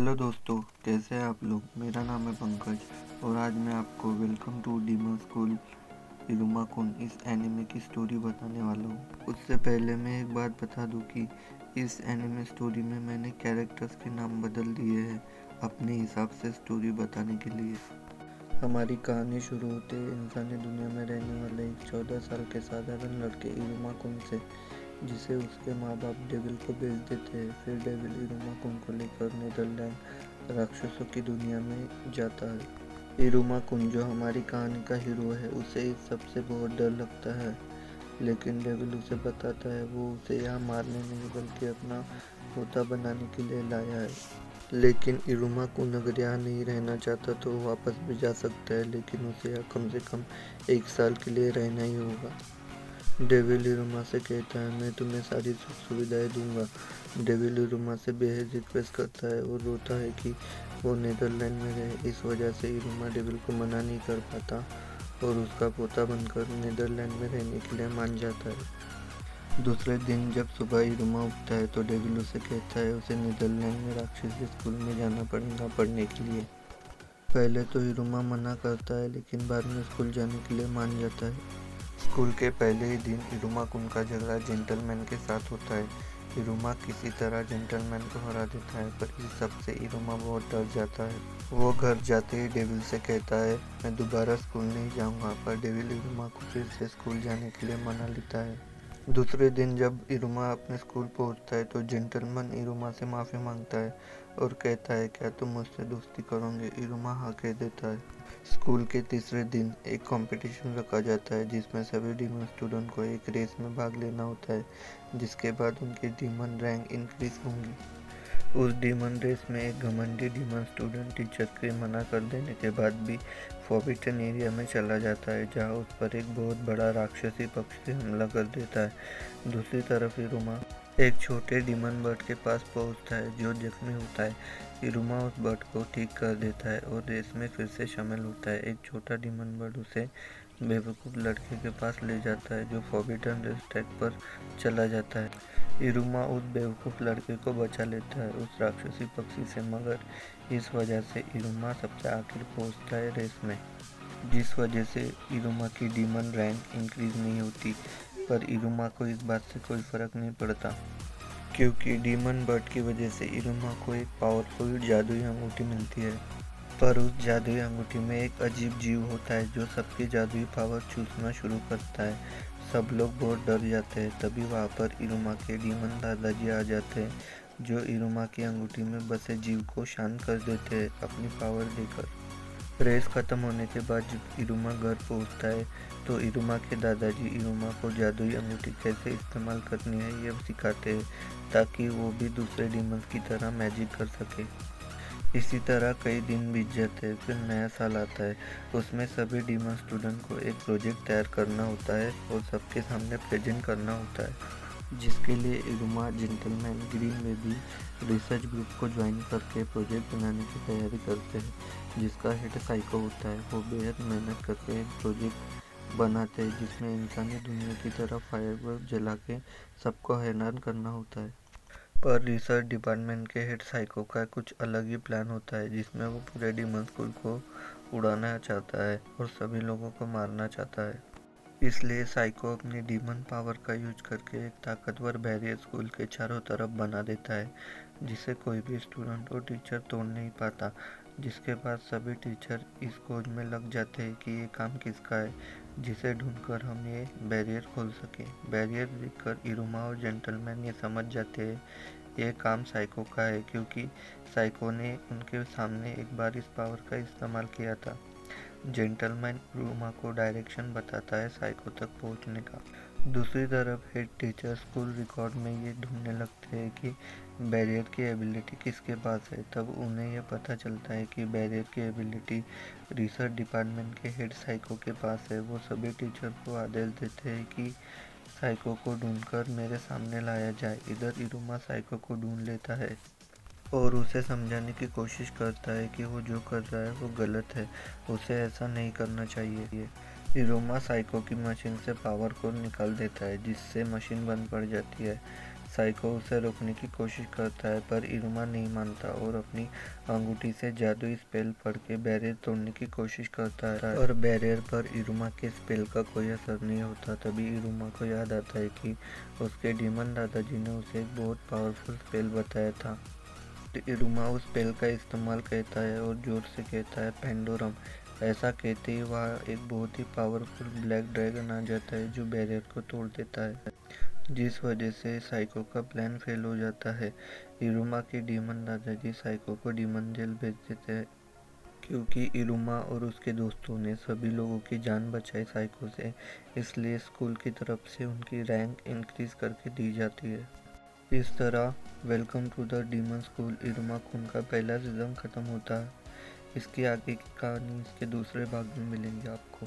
Hello दोस्तों, कैसे हैं आप लोग। मेरा नाम है पंकज और आज मैं आपको वेलकम टू डीमन स्कूल इरुमा कुन इस एनिमे की स्टोरी बताने वाला हूँ। उससे पहले मैं एक बात बता दूँ कि इस एनिमे स्टोरी में मैंने कैरेक्टर्स के नाम बदल दिए हैं अपने हिसाब से स्टोरी बताने के लिए। हमारी कहानी शुरू होते इंसानी दुनिया में रहने वाले एक 14 साल के साधारण लड़के इरुमा कुन से, जिसे उसके माँ बाप डेविल को भेज देते हैं। फिर डेविल इरुमा कुन को लेकर नीदरलैंड राक्षसों की दुनिया में जाता है। इरुमा कुन जो हमारी कहानी का हीरो है, उसे इस सबसे बहुत डर लगता है, लेकिन डेविल उसे बताता है वो उसे यहाँ मारने नहीं बल्कि अपना पोता बनाने के लिए लाया है। लेकिन इरुमा कुन अगर यहाँ नहीं रहना चाहता तो वो वापस भी जा सकता है, लेकिन उसे यहाँ कम से कम 1 साल के लिए रहना ही होगा। डेविल इरुमा से कहता है मैं तुम्हें सारी सुख सुविधाएं दूंगा। डेविल इरुमा से बेहद रिक्वेस्ट करता है और रोता है कि वो नीदरलैंड में रहे। इस वजह से इरुमा डेविल को मना नहीं कर पाता और उसका पोता बनकर नीदरलैंड में रहने के लिए मान जाता है। दूसरे दिन जब सुबह इरुमा उठता है तो डेविल उसे कहता है उसे नीदरलैंड में राक्षसी स्कूल में जाना पड़ेगा पढ़ने के लिए। पहले तो इरुमा मना करता है, लेकिन बाद में स्कूल जाने के लिए मान जाता है। स्कूल के पहले ही दिन इरुमा कुन का झगड़ा जेंटलमैन के साथ होता है। इरुमा किसी तरह जेंटलमैन को हरा देता है, पर इस सब से इरुमा बहुत डर जाता है। वो घर जाते ही डेविल से कहता है मैं दोबारा स्कूल नहीं जाऊंगा, पर डेविल इरुमा को फिर से स्कूल जाने के लिए मना लेता है। दूसरे दिन जब इरुमा अपने स्कूल पहुंचता है तो जेंटलमैन इरुमा से माफ़ी मांगता है और कहता है क्या तुम मुझसे दोस्ती करोगे। इरुमा हाँ कह देता है। स्कूल के तीसरे दिन एक कंपटीशन रखा जाता है जिसमें सभी डीमन स्टूडेंट को एक रेस में भाग लेना होता है, जिसके बाद उनकी डीमन रैंक इंक्रीज होंगी। उस डीमन रेस में एक घमंडी डीमन स्टूडेंट टीचर के मना कर देने के बाद भी फॉरबिडन एरिया में चला जाता है, जहां उस पर एक बहुत बड़ा राक्षसी पक्षी हमला कर देता है। दूसरी तरफ इरुमा एक छोटे डीमन बर्ड के पास पहुंचता है जो जख्मी होता है। इरुमा उस बर्ड को ठीक कर देता है और रेस में फिर से शामिल होता है। एक छोटा डीमन बर्ड उसे बेवकूफ़ लड़के के पास ले जाता है जो फॉरबिडन रेस ट्रैक पर चला जाता है। इरुमा उस बेवकूफ़ लड़के को बचा लेता है उस राक्षसी पक्षी से, मगर इस वजह से इरुमा सबसे आखिर पहुंचता है रेस में, जिस वजह से इरुमा की डीमन रैंक इंक्रीज नहीं होती। पर इरुमा को इस बात से कोई फर्क नहीं पड़ता, क्योंकि डीमन बर्ड की वजह से इरुमा को एक पावरफुल जादुई अंगूठी मिलती है। पर उस जादुई अंगूठी में एक अजीब जीव होता है जो सबकी जादुई पावर चूसना शुरू करता है। सब लोग बहुत डर जाते हैं। तभी वहाँ पर इरुमा के डीमन दादाजी आ जाते हैं, जो इरुमा की अंगूठी में बसे जीव को शांत कर देते हैं अपनी पावर देकर। रेस खत्म होने के बाद जब इरुमा घर पहुंचता है तो इरुमा के दादाजी इरुमा को जादुई अंगूठी कैसे इस्तेमाल करनी है ये सिखाते हैं, ताकि वो भी दूसरे डीमंस की तरह मैजिक कर सके। इसी तरह कई दिन बीत जाते हैं। फिर नया साल आता है। उसमें सभी डीमन स्टूडेंट को एक प्रोजेक्ट तैयार करना होता है और सबके सामने प्रेजेंट करना होता है, जिसके लिए Iruma gentleman green baby research group को ज्वाइन करके प्रोजेक्ट बनाने की तैयारी करते हैं, जिसका हेड साइको होता है। वो बेहद मेहनत करके एक प्रोजेक्ट बनाते हैं जिसमें इंसानी दुनिया की तरह फायरवर्क जला के सबको हैरान करना होता है। पर रिसर्च डिपार्टमेंट के हेड साइको का कुछ अलग ही प्लान होता है, जिसमें वो पूरे डीमन स्कूल को उड़ाना चाहता है और सभी लोगों को मारना चाहता है। इसलिए साइको अपनी डीमन पावर का यूज करके एक ताकतवर बैरियर स्कूल के चारों तरफ बना देता है, जिसे कोई भी स्टूडेंट और टीचर तोड़ नहीं पाता। जिसके बाद सभी टीचर इस खोज में लग जाते हैं कि ये काम किसका है, जिसे ढूंढकर हम ये बैरियर खोल सकें। बैरियर देखकर इरुमा और जेंटलमैन ये समझ जाते हैं ये काम साइको का है, क्योंकि साइको ने उनके सामने एक बार इस पावर का इस्तेमाल किया था। जेंटलमैन इरुमा को डायरेक्शन बताता है साइको तक पहुंचने का। दूसरी तरफ हेड टीचर स्कूल रिकॉर्ड में ये ढूंढने लगते हैं कि बैरियर की एबिलिटी किसके पास है। तब उन्हें यह पता चलता है कि बैरियर की एबिलिटी रिसर्च डिपार्टमेंट के हेड साइको के पास है। वो सभी टीचर को आदेश देते हैं कि साइको को ढूंढकर मेरे सामने लाया जाए। इधर इरुमा साइको को ढूंढ लेता है और उसे समझाने की कोशिश करता है कि वो जो कर रहा है वो गलत है, उसे ऐसा नहीं करना चाहिए। इरुमा साइको की मशीन से पावर को निकाल देता है, जिससे मशीन बंद पड़ जाती है। साइको उसे रोकने की कोशिश करता है पर इरुमा नहीं मानता और अपनी अंगूठी से जादुई स्पेल पढ़ के बैरियर तोड़ने की कोशिश करता है और बैरियर पर इरुमा के स्पेल का कोई असर नहीं होता। तभी इरुमा को याद आता है कि उसके डीमन दादाजी ने उसे एक बहुत पावरफुल स्पेल बताया था। इरुमा उस स्पेल का इस्तेमाल करता है और जोर से कहता है पेंडोरम। ऐसा कहते ही वहाँ एक बहुत ही पावरफुल ब्लैक ड्रैगन आ जाता है जो बैरियर को तोड़ देता है, जिस वजह से साइको का प्लान फेल हो जाता है। इरुमा के डीमन दादाजी साइको को डीमन जेल भेज देते हैं क्योंकि इरुमा और उसके दोस्तों ने सभी लोगों की जान बचाई साइको से, इसलिए स्कूल की तरफ से उनकी रैंक इंक्रीज करके दी जाती है। इस तरह welcome to the demon school Iruma खून का पहला सीजन खत्म होता है। इसकी आगे की कहानी इसके दूसरे भाग में मिलेंगे आपको।